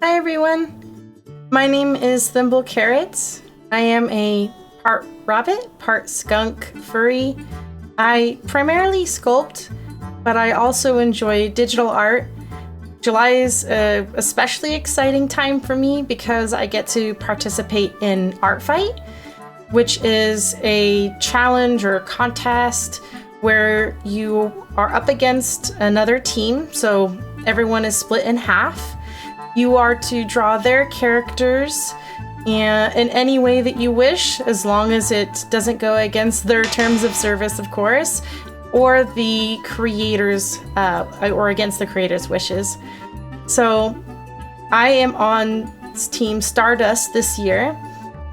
Hi everyone, my name is Thimble Carats. I am a part rabbit, part skunk furry. I primarily sculpt, but I also enjoy digital art. July is a especially exciting time for me because I get to participate in Art Fight, which is a challenge or contest where you are up against another team, so everyone is split in half. You are to draw their characters in any way that you wish, as long as it doesn't go against their terms of service, of course, or the creators, or against the creators' wishes. So I am on Team Stardust this year,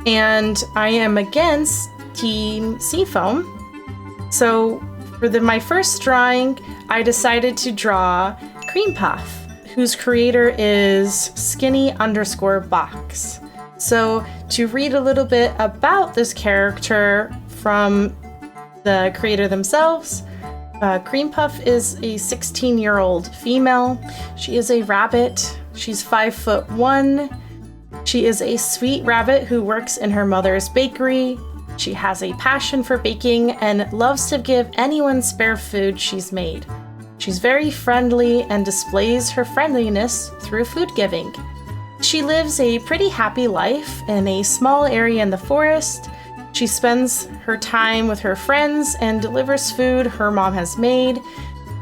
and I am against Team Seafoam. So for my first drawing, I decided to draw Cream Puff, whose creator is skinny_box. So to read a little bit about this character from the creator themselves, Cream Puff is a 16-year-old female. She is a rabbit. She's 5'1". She is a sweet rabbit who works in her mother's bakery. She has a passion for baking and loves to give anyone spare food she's made. She's very friendly and displays her friendliness through food giving. She lives a pretty happy life in a small area in the forest. She spends her time with her friends and delivers food her mom has made.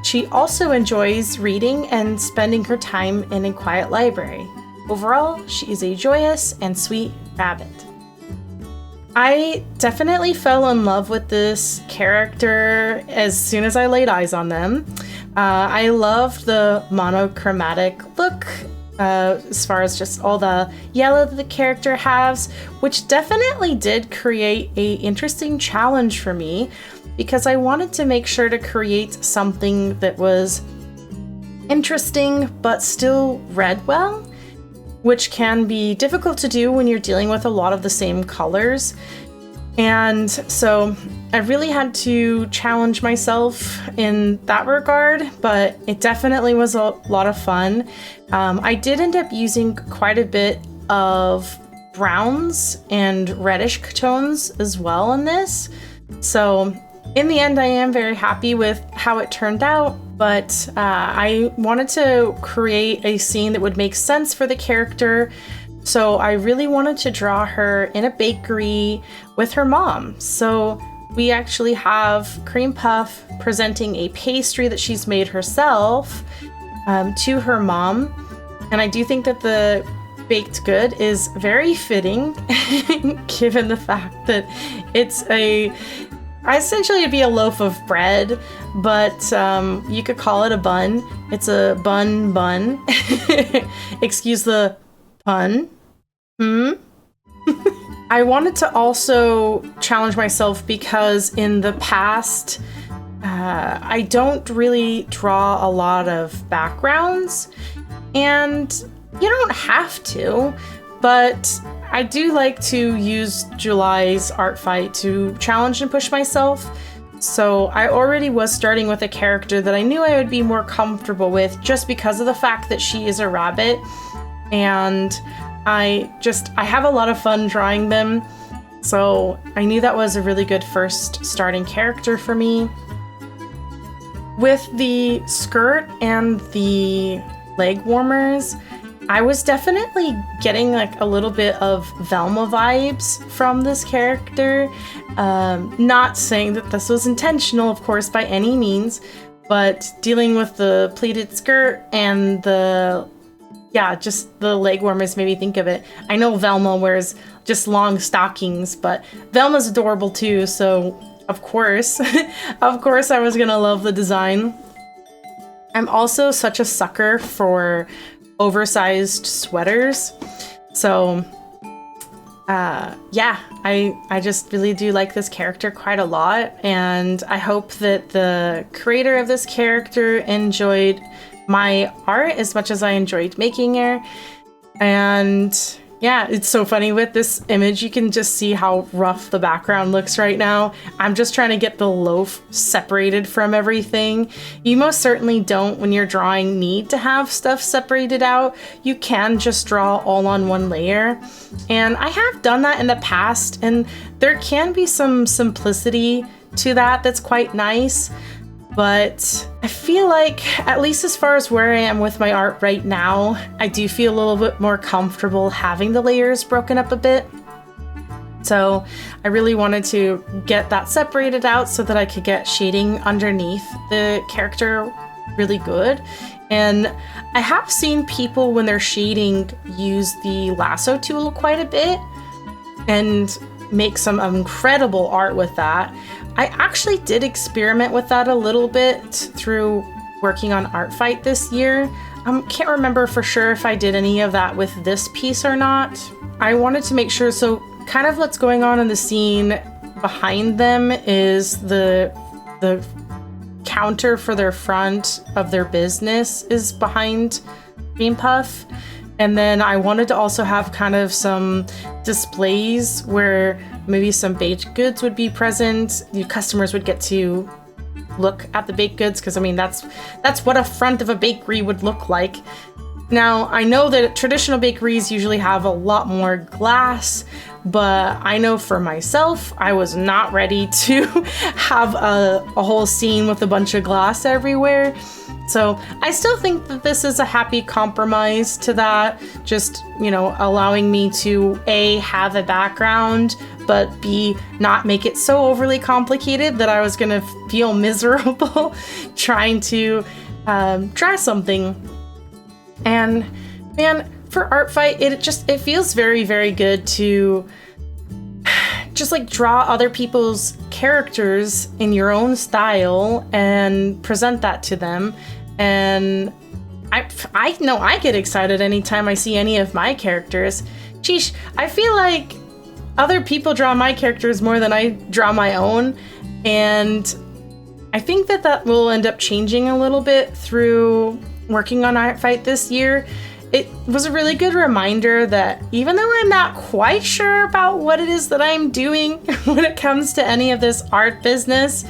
She also enjoys reading and spending her time in a quiet library. Overall, she is a joyous and sweet rabbit. I definitely fell in love with this character as soon as I laid eyes on them. I loved the monochromatic look, as far as just all the yellow that the character has, which definitely did create a interesting challenge for me because I wanted to make sure to create something that was interesting but still read well, which can be difficult to do when you're dealing with a lot of the same colors. And so I really had to challenge myself in that regard, but it definitely was a lot of fun. I did end up using quite a bit of browns and reddish tones as well in this. So in the end, I am very happy with how it turned out, but I wanted to create a scene that would make sense for the character. So I really wanted to draw her in a bakery with her mom. So we actually have Cream Puff presenting a pastry that she's made herself to her mom. And I do think that the baked good is very fitting given the fact that essentially it'd be a loaf of bread, but you could call it a bun. It's a bun. Excuse the pun. I wanted to also challenge myself because in the past, I don't really draw a lot of backgrounds, and you don't have to, but I do like to use July's Art Fight to challenge and push myself. So I already was starting with a character that I knew I would be more comfortable with just because of the fact that she is a rabbit, and I have a lot of fun drawing them, so I knew that was a really good first starting character for me. With the skirt and the leg warmers, I was definitely getting like a little bit of Velma vibes from this character. Not saying that this was intentional, of course, by any means, but dealing with the pleated skirt and just the leg warmers made me think of it. I know Velma wears just long stockings, but Velma's adorable too, so of course, I was gonna love the design. I'm also such a sucker for oversized sweaters, so I just really do like this character quite a lot, and I hope that the creator of this character enjoyed my art as much as I enjoyed making her. And Yeah, it's so funny with this image. You can just see how rough the background looks right now. I'm just trying to get the loaf separated from everything. You most certainly don't, when you're drawing, need to have stuff separated out. You can just draw all on one layer. And I have done that in the past, and there can be some simplicity to that that's quite nice. But I feel like, at least as far as where I am with my art right now, I do feel a little bit more comfortable having the layers broken up a bit. So I really wanted to get that separated out so that I could get shading underneath the character really good. And I have seen people, when they're shading, use the lasso tool quite a bit and make some incredible art with that. I actually did experiment with that a little bit through working on Art Fight this year. Can't remember for sure if I did any of that with this piece or not. I wanted to make sure, so kind of what's going on in the scene behind them is the counter for their front of their business is behind Cream Puff. And then I wanted to also have kind of some displays where maybe some baked goods would be present. The customers would get to look at the baked goods, because I mean that's what a front of a bakery would look like. Now, I know that traditional bakeries usually have a lot more glass, but I know for myself, I was not ready to have a whole scene with a bunch of glass everywhere. So I still think that this is a happy compromise to that, just, you know, allowing me to A, have a background, but B, not make it so overly complicated that I was gonna feel miserable trying to draw something. And man, for Art Fight, it feels very, very good to just like draw other people's characters in your own style and present that to them. And I know I get excited anytime I see any of my characters. Sheesh, I feel like other people draw my characters more than I draw my own. And I think that will end up changing a little bit through working on Art Fight this year. It was a really good reminder that even though I'm not quite sure about what it is that I'm doing when it comes to any of this art business,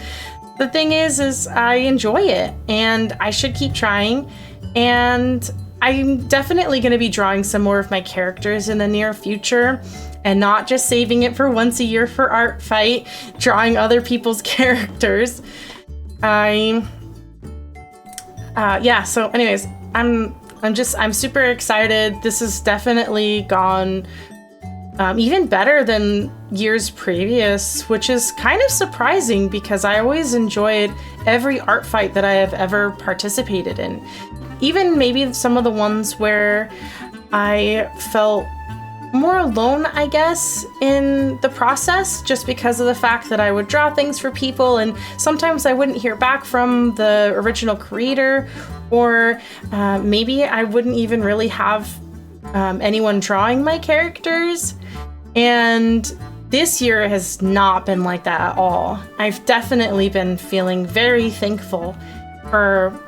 the thing is I enjoy it and I should keep trying. And I'm definitely going to be drawing some more of my characters in the near future and not just saving it for once a year for Art Fight, drawing other people's characters. So anyways, I'm super excited. This has definitely gone even better than years previous, which is kind of surprising because I always enjoyed every Art Fight that I have ever participated in. Even maybe some of the ones where I felt more alone, I guess, in the process, just because of the fact that I would draw things for people and sometimes I wouldn't hear back from the original creator, or maybe I wouldn't even really have anyone drawing my characters. And this year has not been like that at all. I've definitely been feeling very thankful for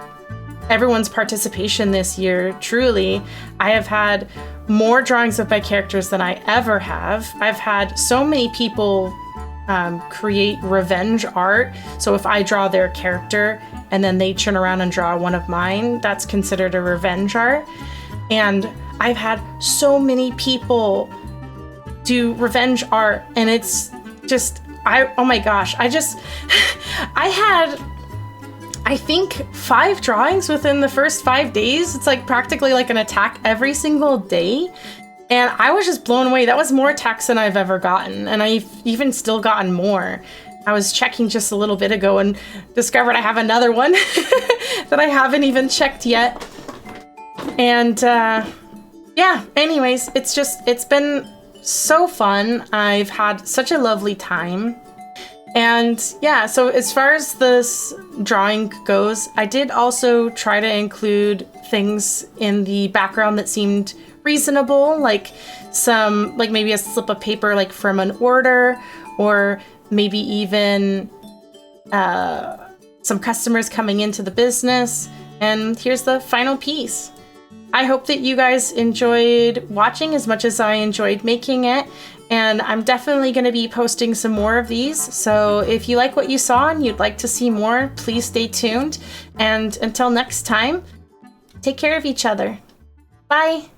everyone's participation this year. Truly, I have had more drawings of my characters than I ever have. I've had so many people create revenge art. So if I draw their character and then they turn around and draw one of mine, that's considered a revenge art. And I've had so many people do revenge art, and it's just, oh my gosh, I had, I think 5 drawings within the first 5 days. It's like practically like an attack every single day. And I was just blown away. That was more attacks than I've ever gotten. And I've even still gotten more. I was checking just a little bit ago and discovered I have another one that I haven't even checked yet. And yeah, anyways, it's been so fun. I've had such a lovely time. And yeah, so as far as this drawing goes, I did also try to include things in the background that seemed reasonable, like maybe a slip of paper like from an order, or maybe even some customers coming into the business. And here's the final piece. I hope that you guys enjoyed watching as much as I enjoyed making it, and I'm definitely going to be posting some more of these, so if you like what you saw and you'd like to see more, please stay tuned, and until next time, take care of each other. Bye!